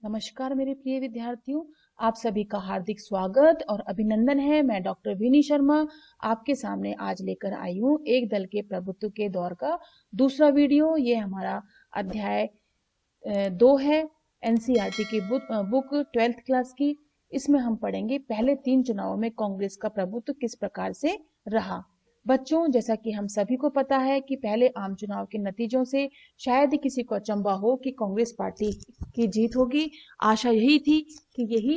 नमस्कार मेरे प्रिय विद्यार्थियों, आप सभी का हार्दिक स्वागत और अभिनंदन है। मैं डॉक्टर विनी शर्मा आपके सामने आज लेकर आई हूँ एक दल के प्रभुत्व के दौर का दूसरा वीडियो। ये हमारा अध्याय 2 है एनसीईआरटी की बुक 12th क्लास की। इसमें हम पढ़ेंगे पहले 3 चुनावों में कांग्रेस का प्रभुत्व किस प्रकार से रहा। बच्चों, जैसा कि हम सभी को पता है कि पहले आम चुनाव के नतीजों से शायद ही किसी को अचंभा हो कि कांग्रेस पार्टी की जीत होगी। आशा यही थी कि यही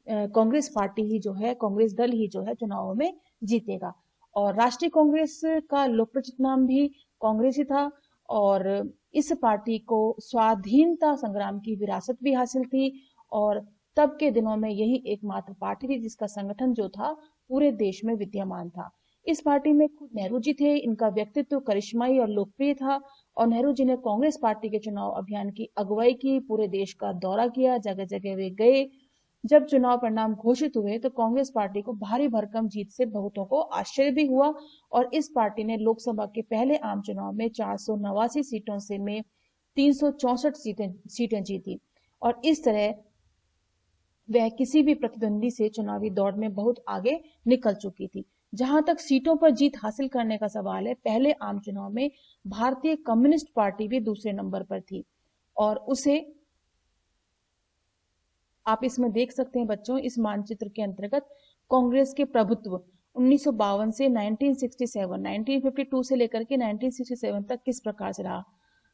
कांग्रेस पार्टी ही जो है, कांग्रेस दल ही जो है चुनावों में जीतेगा। और राष्ट्रीय कांग्रेस का लोकप्रिय नाम भी कांग्रेस ही था। और इस पार्टी को स्वाधीनता संग्राम की विरासत भी हासिल थी। और तब के दिनों में यही एकमात्र पार्टी थी जिसका संगठन जो था पूरे देश में विद्यमान था। इस पार्टी में खुद नेहरू जी थे। इनका व्यक्तित्व करिश्माई और लोकप्रिय था। और नेहरू जी ने कांग्रेस पार्टी के चुनाव अभियान की अगुवाई की, पूरे देश का दौरा किया, जगह जगह वे गए। जब चुनाव परिणाम घोषित हुए तो कांग्रेस पार्टी को भारी भरकम जीत से बहुतों को आश्चर्य भी हुआ। और इस पार्टी ने लोकसभा के पहले आम चुनाव में 489 सीटों से में 364 सीटें जीती। और इस तरह वह किसी भी प्रतिद्वंदी से चुनावी दौड़ में बहुत आगे निकल चुकी थी। जहां तक सीटों पर जीत हासिल करने का सवाल है, पहले आम चुनाव में भारतीय कम्युनिस्ट पार्टी भी दूसरे नंबर पर थी। और उसे आप इसमें देख सकते हैं बच्चों, इस मानचित्र के अंतर्गत कांग्रेस के प्रभुत्व 1952 से 1967, 1952 से लेकर के 1967 तक किस प्रकार से रहा।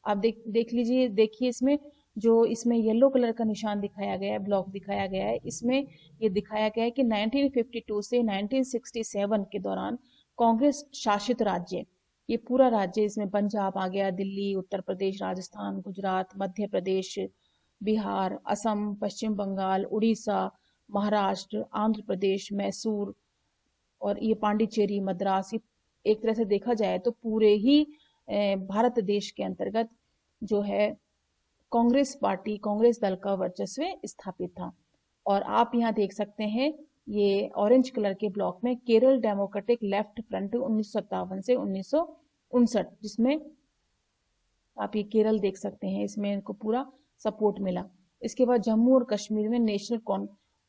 आप देख लीजिए, देखिए इसमें जो इसमें येलो कलर का निशान दिखाया गया है, ब्लॉक दिखाया गया है, इसमें ये दिखाया गया है कि 1952 से 1967 के दौरान कांग्रेस शासित राज्य, ये पूरा राज्य, इसमें पंजाब आ गया, दिल्ली, उत्तर प्रदेश, राजस्थान, गुजरात, मध्य प्रदेश, बिहार, असम, पश्चिम बंगाल, उड़ीसा, महाराष्ट्र, आंध्र प्रदेश, मैसूर और ये पांडिचेरी, मद्रास, एक तरह से देखा जाए तो पूरे ही भारत देश के अंतर्गत जो है कांग्रेस पार्टी, कांग्रेस दल का वर्चस्व स्थापित था। और आप यहाँ देख सकते हैं ये ऑरेंज कलर के ब्लॉक में केरल डेमोक्रेटिक लेफ्ट फ्रंट 1957 से 1959, जिसमें आप ये केरल देख सकते हैं, इसमें इनको पूरा सपोर्ट मिला। इसके बाद जम्मू और कश्मीर में नेशनल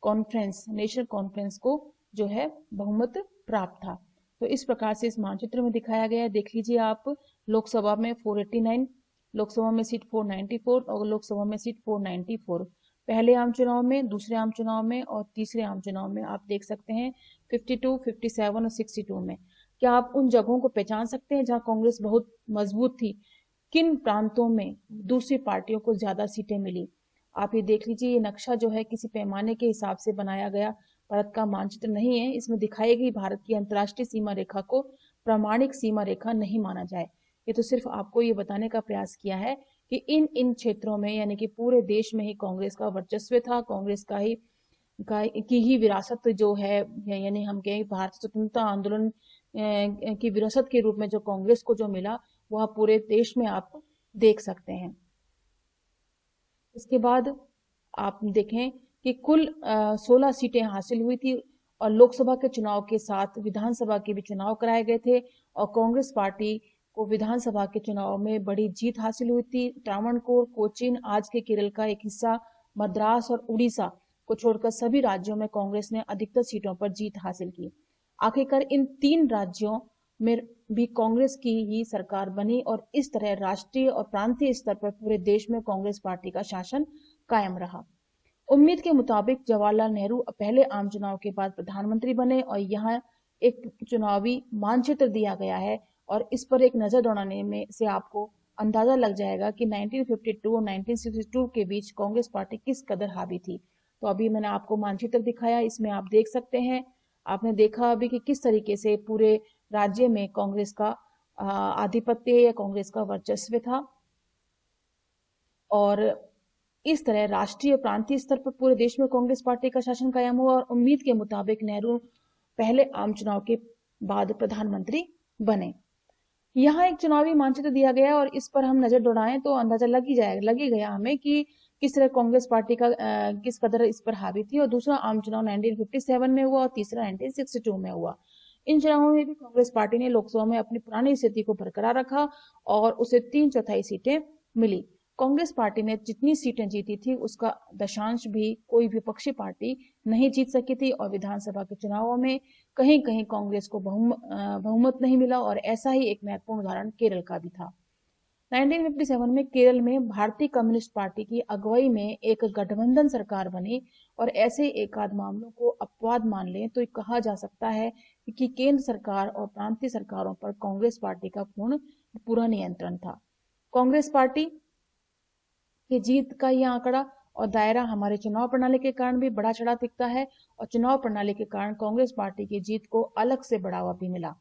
कॉन्फ्रेंस को जो है बहुमत प्राप्त था। तो इस प्रकार से इस मानचित्र में दिखाया गया है। देख लीजिए आप, लोकसभा में 489, लोकसभा में सीट 494 और लोकसभा में सीट 494। पहले आम चुनाव में, दूसरे आम चुनाव में और तीसरे आम चुनाव में आप देख सकते हैं 52, 57 और 62 में। क्या आप उन जगहों को पहचान सकते हैं जहां कांग्रेस बहुत मजबूत थी? किन प्रांतों में दूसरी पार्टियों को ज्यादा सीटें मिली? आप ये देख लीजिए, ये नक्शा जो है किसी पैमाने के हिसाब से बनाया गया भारत का मानचित्र नहीं है। इसमें दिखाई गई भारत की अंतर्राष्ट्रीय सीमा रेखा को प्रामाणिक सीमा रेखा नहीं माना जाए। ये तो सिर्फ आपको ये बताने का प्रयास किया है कि इन इन क्षेत्रों में, यानी कि पूरे देश में ही कांग्रेस का वर्चस्व था, कांग्रेस की ही विरासत जो है, यानी हम कहें भारत स्वतंत्रता आंदोलन की विरासत के रूप में जो कांग्रेस को जो मिला, वह पूरे देश में आप देख सकते हैं। इसके बाद आप देखें कि कुल 16 सीटें हासिल हुई थी। और लोकसभा के चुनाव के साथ विधानसभा के भी चुनाव कराए गए थे। और कांग्रेस पार्टी को विधानसभा के चुनाव में बड़ी जीत हासिल हुई थी। त्रावणकोर, कोचीन, आज के केरल का एक हिस्सा, मद्रास और उड़ीसा को छोड़कर सभी राज्यों में कांग्रेस ने अधिकतर सीटों पर जीत हासिल की। आखिरकार इन 3 राज्यों में भी कांग्रेस की ही सरकार बनी और इस तरह राष्ट्रीय और प्रांतीय स्तर पर पूरे देश में कांग्रेस पार्टी का शासन कायम रहा। उम्मीद के मुताबिक जवाहरलाल नेहरू पहले आम चुनाव के बाद प्रधानमंत्री बने। और यहाँ एक चुनावी मानचित्र दिया गया है और इस पर एक नजर दौड़ाने में से आपको अंदाजा लग जाएगा कि 1952 और 1962 के बीच कांग्रेस पार्टी किस कदर हावी थी। तो अभी मैंने आपको मानचित्र दिखाया, इसमें आप देख सकते हैं, आपने देखा अभी कि किस तरीके से पूरे राज्य में कांग्रेस का आधिपत्य या कांग्रेस का वर्चस्व था। और इस तरह राष्ट्रीय प्रांतीय स्तर पर पूरे देश में कांग्रेस पार्टी का शासन कायम हुआ। और उम्मीद के मुताबिक नेहरू पहले आम चुनाव के बाद प्रधानमंत्री बने। यहाँ एक चुनावी मानचित्र दिया गया और इस पर हम नजर दौड़ाएं तो अंदाजा लग ही गया हमें कि किस तरह कांग्रेस पार्टी का किस कदर इस पर हावी थी। और दूसरा आम चुनाव 1957 में हुआ और तीसरा 1962 में हुआ। इन चुनावों में भी कांग्रेस पार्टी ने लोकसभा में अपनी पुरानी स्थिति को बरकरार रखा और उसे 3/4 सीटें मिली। कांग्रेस पार्टी ने जितनी सीटें जीती थी उसका दशांश भी कोई विपक्षी पार्टी नहीं जीत सकी थी, और विधानसभा के चुनावों में कहीं कहीं कांग्रेस को बहुमत नहीं मिला। और ऐसा ही एक महत्वपूर्ण उदाहरण केरल का भी था। 1957 में केरल में भारतीय कम्युनिस्ट पार्टी की अगुवाई में एक गठबंधन सरकार बनी, और ऐसे एकाध मामलों को अपवाद मान लें तो कहा जा सकता है कि केंद्र सरकार और प्रांतीय सरकारों पर कांग्रेस पार्टी का पूरा नियंत्रण था। कांग्रेस पार्टी की जीत का यह आंकड़ा और दायरा हमारे चुनाव प्रणाली के कारण भी बड़ा चढ़ा दिखता है, और चुनाव प्रणाली के कारण कांग्रेस पार्टी की जीत को अलग से बढ़ावा भी मिला।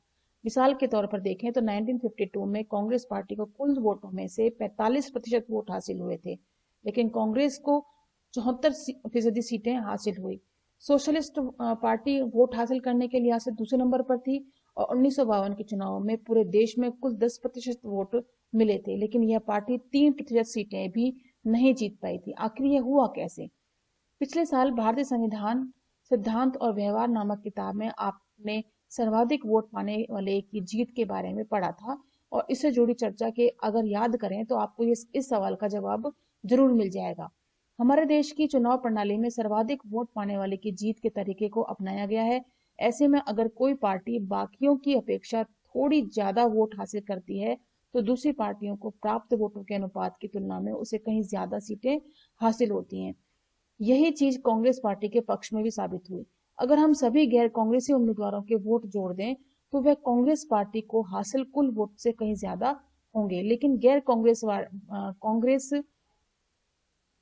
मिसाल के तौर पर देखें तो 1952 में कांग्रेस पार्टी को कुल वोटों में से 45% वोट हासिल हुए थे, लेकिन कांग्रेस को 74% सीटें हासिल हुई। सोशलिस्ट पार्टी वोट हासिल करने के लिहाज से दूसरे नंबर पर थी, और 1952 के चुनाव में पूरे देश में कुल 10% वोट मिले थे, लेकिन यह पार्टी 3% सीटें भी नहीं जीत पाई थी। आखिर यह हुआ कैसे? पिछले साल भारतीय संविधान सिद्धांत और व्यवहार नामक किताब में आपने सर्वाधिक वोट पाने वाले की जीत के बारे में पढ़ा था, और इससे जुड़ी चर्चा के अगर याद करें तो आपको इस सवाल का जवाब जरूर मिल जाएगा। हमारे देश की चुनाव प्रणाली में सर्वाधिक वोट पाने वाले की जीत के तरीके को अपनाया गया है। ऐसे में अगर कोई पार्टी बाकियों की अपेक्षा थोड़ी ज्यादा वोट हासिल करती है तो दूसरी पार्टियों को प्राप्त वोटों के अनुपात की तुलना में उसे कहीं ज्यादा सीटें हासिल होती हैं। यही चीज कांग्रेस पार्टी के पक्ष में भी साबित हुई। अगर हम सभी गैर कांग्रेसी उम्मीदवारों के वोट जोड़ दें तो वह कांग्रेस पार्टी को हासिल कुल वोट से कहीं ज्यादा होंगे, लेकिन गैर कांग्रेस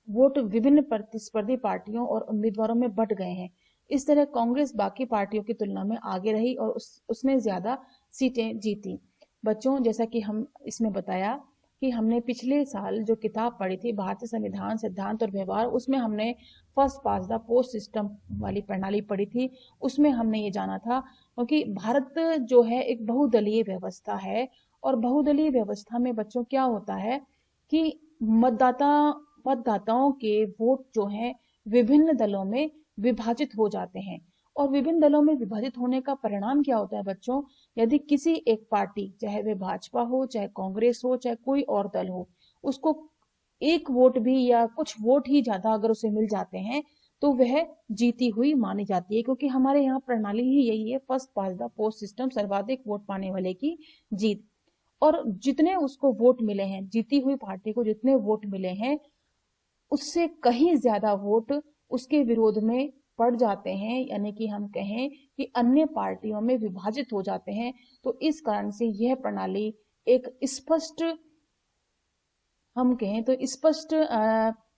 वोट विभिन्न प्रतिस्पर्धी पार्टियों और उम्मीदवारों में बंट गए हैं। इस तरह कांग्रेस बाकी पार्टियों की तुलना में आगे रही और उसने ज्यादा सीटें जीती। बच्चों, जैसा कि हम इसमें बताया कि हमने पिछले साल जो किताब पढ़ी थी भारतीय संविधान सिद्धांत और व्यवहार, उसमें हमने first pass the post system वाली प्रणाली पढ़ी थी। उसमें हमने ये जाना था क्योंकि भारत जो है एक बहुदलीय व्यवस्था है, और बहुदलीय व्यवस्था में बच्चों क्या होता है कि मतदाताओं के वोट जो हैं विभिन्न दलों में विभाजित हो जाते हैं, और विभिन्न दलों में विभाजित होने का परिणाम क्या होता है बच्चों? यदि किसी एक पार्टी, चाहे वे भाजपा हो, चाहे कांग्रेस हो, चाहे कोई और दल हो, उसको एक वोट भी या कुछ वोट ही ज्यादा अगर उसे मिल जाते हैं तो वह जीती हुई मानी जाती है, क्योंकि हमारे यहाँ प्रणाली ही यही है, first pass the post system, सर्वाधिक वोट पाने वाले की जीत। और जितने उसको वोट मिले हैं, जीती हुई पार्टी को जितने वोट मिले हैं उससे कहीं ज्यादा वोट उसके विरोध में पड़ जाते हैं, यानी कि हम कहें कि अन्य पार्टियों में विभाजित हो जाते हैं। तो इस कारण से यह प्रणाली एक स्पष्ट, हम कहें तो स्पष्ट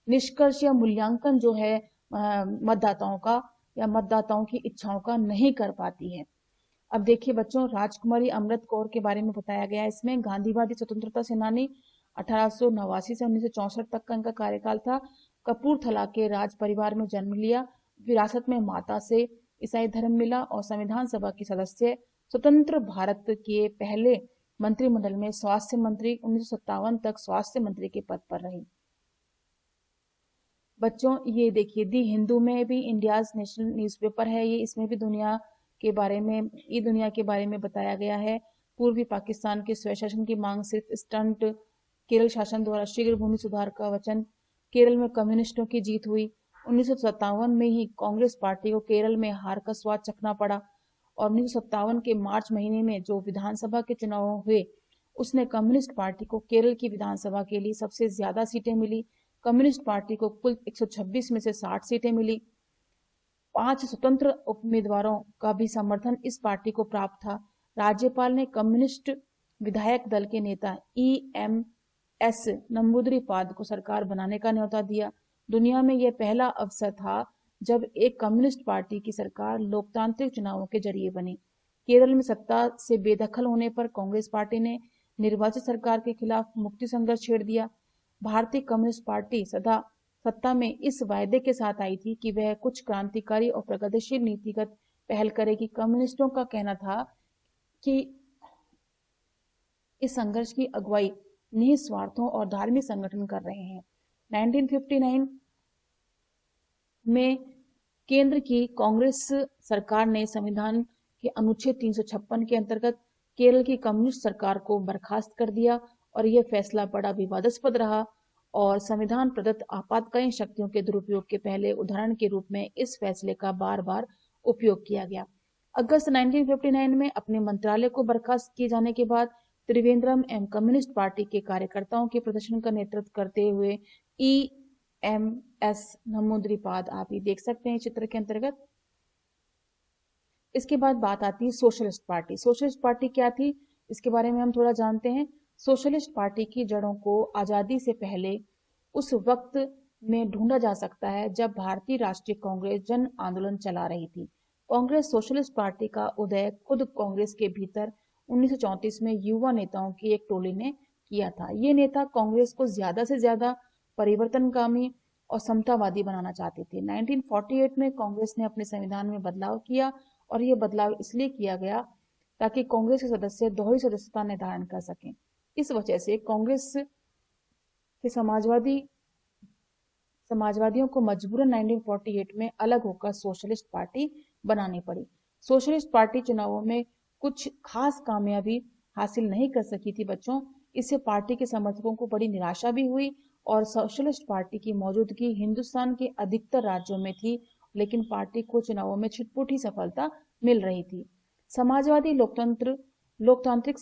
निष्कर्ष या मूल्यांकन जो है मतदाताओं का या मतदाताओं की इच्छाओं का नहीं कर पाती है। अब देखिए बच्चों, राजकुमारी अमृत कौर के बारे में बताया गया है इसमें। गांधीवादी स्वतंत्रता सेनानी, 1889 से 1964 तक का इनका कार्यकाल था। कपूरथला के राज परिवार में जन्म लिया। विरासत में माता से ईसाई धर्म मिला और संविधान सभा की सदस्य। स्वतंत्र भारत के पहले मंत्रिमंडल में स्वास्थ्य मंत्री, 1957 तक स्वास्थ्य मंत्री के पद पर रही। बच्चों ये देखिए, दी हिंदू में भी इंडियाज नेशनल न्यूज़पेपर है ये, इसमें भी दुनिया के बारे में बताया गया है। पूर्वी पाकिस्तान के स्वशासन की मांग सिर्फ स्टंट, केरल शासन द्वारा शीघ्र भूमि सुधार का वचन, केरल में कम्युनिस्टों की जीत हुई। 1957 में ही कांग्रेस पार्टी को केरल में हार का स्वाद चखना पड़ा, और 1957 के मार्च महीने में जो विधानसभा के चुनाव हुए उसने कम्युनिस्ट पार्टी को केरल की विधानसभा के लिए सबसे ज्यादा सीटें मिली। कम्युनिस्ट पार्टी को कुल 126 में से 60 सीटें मिली। 5 स्वतंत्र उम्मीदवारों का भी समर्थन इस पार्टी को प्राप्त था। राज्यपाल ने कम्युनिस्ट विधायक दल के नेता EMS नंबूदरीपाद को सरकार बनाने का न्योता दिया। दुनिया में यह पहला अवसर था जब एक कम्युनिस्ट पार्टी की सरकार लोकतांत्रिक चुनावों के जरिए बनी। केरल में सत्ता से बेदखल होने पर कांग्रेस पार्टी ने निर्वाचित सरकार के खिलाफ मुक्ति संघर्ष छेड़ दिया। भारतीय कम्युनिस्ट पार्टी सत्ता में इस वायदे के साथ आई थी कि वह कुछ क्रांतिकारी और प्रगतिशील नीतिगत पहल करेगी। कम्युनिस्टों का कहना था कि इस संघर्ष की अगुवाई निहित स्वार्थों और धार्मिक संगठन कर रहे हैं। 1959 में केंद्र की कांग्रेस सरकार ने संविधान के अनुच्छेद 356 के अंतर्गत केरल की कम्युनिस्ट सरकार को बर्खास्त कर दिया, और यह फैसला बड़ा विवादास्पद रहा और संविधान प्रदत्त आपातकालीन शक्तियों के दुरुपयोग के पहले उदाहरण के रूप में इस फैसले का बार बार उपयोग किया गया। अगस्त 1959 में अपने मंत्रालय को बर्खास्त किए जाने के बाद त्रिवेंद्रम एवं कम्युनिस्ट पार्टी के कार्यकर्ताओं के प्रदर्शन का नेतृत्व करते हुए EMS नमूद्रीपाद, आप ये देख सकते हैं चित्र के अंतर्गत। इसके बाद बात आती है सोशलिस्ट पार्टी। सोशलिस्ट पार्टी क्या थी, इसके बारे में हम थोड़ा जानते हैं। सोशलिस्ट पार्टी की जड़ों को आजादी से पहले उस वक्त में ढूंढा जा सकता है जब भारतीय राष्ट्रीय कांग्रेस जन आंदोलन चला रही थी। कांग्रेस सोशलिस्ट पार्टी का उदय खुद कांग्रेस के भीतर 1934 में युवा नेताओं की एक टोली ने किया था। ये नेता कांग्रेस को ज्यादा से ज्यादा परिवर्तनगामी और समतावादी बनाना चाहते थे। 1948 में कांग्रेस ने अपने संविधान में बदलाव किया और यह बदलाव इसलिए किया गया ताकि कांग्रेस के सदस्य दोहरी सदस्यता निर्धारण कर सकें। इस वजह से कांग्रेस के समाजवादियों को मजबूरन 1948 में अलग होकर सोशलिस्ट पार्टी बनानी पड़ी। सोशलिस्ट पार्टी चुनावों में कुछ खास कामयाबी हासिल नहीं कर सकी थी बच्चों। इससे पार्टी के समर्थकों को बड़ी निराशा भी हुई और सोशलिस्ट पार्टी की मौजूदगी हिंदुस्तान के अधिकतर राज्यों में थी, लेकिन पार्टी को चुनावों में छिटपुट ही सफलता मिल रही थी। समाजवादी लोकतांत्रिक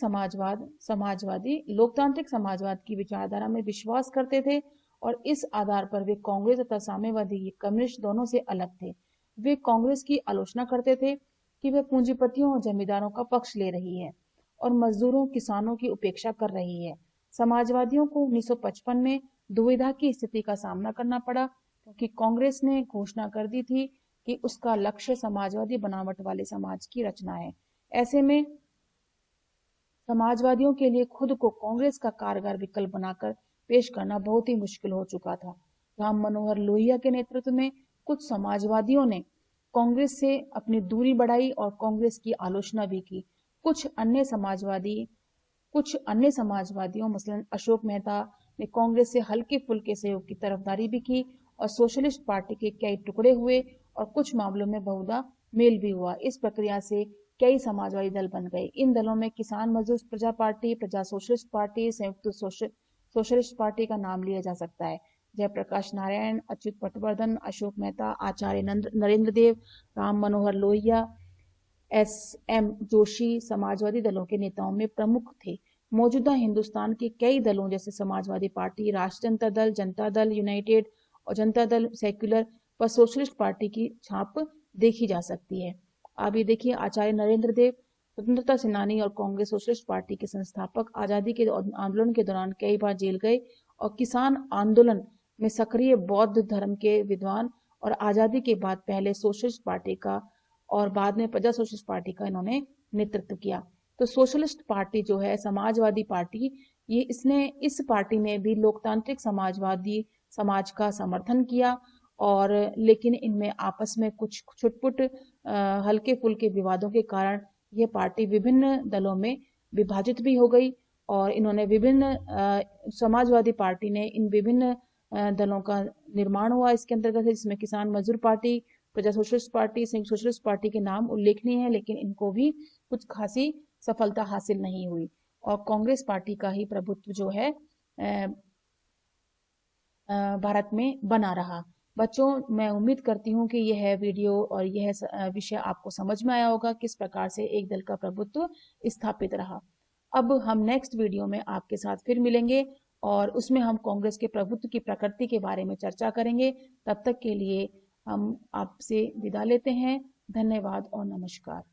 समाजवाद की विचारधारा में विश्वास करते थे और इस आधार पर वे कांग्रेस तथा साम्यवादी कम्युनिस्ट दोनों से अलग थे। वे कांग्रेस की आलोचना करते थे कि वे पूंजीपतियों और जमींदारों का पक्ष ले रही है और मजदूरों किसानों की उपेक्षा कर रही है। समाजवादियों को 1955 में दुविधा की स्थिति का सामना करना पड़ा क्योंकि कांग्रेस ने घोषणा कर दी थी कि उसका लक्ष्य समाजवादी बनावट वाले समाज की रचना है। ऐसे में समाजवादियों के लिए खुद को कांग्रेस का कारगर विकल्प बनाकर पेश करना बहुत ही मुश्किल हो चुका था। राम मनोहर लोहिया के नेतृत्व में कुछ समाजवादियों ने कांग्रेस से अपनी दूरी बढ़ाई और कांग्रेस की आलोचना भी की। कुछ अन्य समाजवादियों मसलन अशोक मेहता ने कांग्रेस से हल्के फुल्के सहयोग की तरफदारी भी की और सोशलिस्ट पार्टी के कई टुकड़े हुए और कुछ मामलों में बहुधा मेल भी हुआ। इस प्रक्रिया से कई समाजवादी दल बन गए। इन दलों में किसान मजदूर प्रजा पार्टी, प्रजा सोशलिस्ट पार्टी, संयुक्त सोशलिस्ट पार्टी का नाम लिया जा सकता है। जयप्रकाश नारायण, अच्युत पटवर्धन, अशोक मेहता, आचार्य नरेंद्र देव, राम मनोहर लोहिया, SM जोशी समाजवादी दलों के नेताओं में प्रमुख थे। मौजूदा हिंदुस्तान के कई दलों जैसे समाजवादी पार्टी, राष्ट्रीय जनता दल यूनाइटेड और जनता दल सेक्युलर पर सोशलिस्ट पार्टी की छाप देखी जा सकती है। आप ये देखिए, आचार्य नरेंद्र देव स्वतंत्रता सेनानी और कांग्रेस सोशलिस्ट पार्टी के संस्थापक आजादी के आंदोलन के दौरान कई बार जेल गए और किसान आंदोलन में सक्रिय बौद्ध धर्म के विद्वान और आजादी के बाद पहले सोशलिस्ट पार्टी का और बाद में प्रजा सोशलिस्ट पार्टी का इन्होंने नेतृत्व किया। तो सोशलिस्ट पार्टी जो है समाजवादी पार्टी, ये इस पार्टी ने भी लोकतांत्रिक समाजवादी समाज का समर्थन किया और लेकिन इनमें आपस में कुछ छुटपुट हल्के फुल्के विवादों के कारण यह पार्टी विभिन्न दलों में विभाजित भी हो गई और इन्होंने समाजवादी पार्टी ने इन विभिन्न दलों का निर्माण हुआ इसके अंतर्गत, जिसमें किसान मजदूर पार्टी, प्रजा सोशलिस्ट पार्टी, संयुक्त सोशलिस्ट पार्टी के नाम उल्लेखनीय है, लेकिन इनको भी कुछ खासी सफलता हासिल नहीं हुई और कांग्रेस पार्टी का ही प्रभुत्व जो है भारत में बना रहा। बच्चों, मैं उम्मीद करती हूँ कि यह वीडियो और यह विषय आपको समझ में आया होगा, किस प्रकार से एक दल का प्रभुत्व स्थापित रहा। अब हम नेक्स्ट वीडियो में आपके साथ फिर मिलेंगे और उसमें हम कांग्रेस के प्रभुत्व की प्रकृति के बारे में चर्चा करेंगे। तब तक के लिए हम आपसे विदा लेते हैं। धन्यवाद और नमस्कार।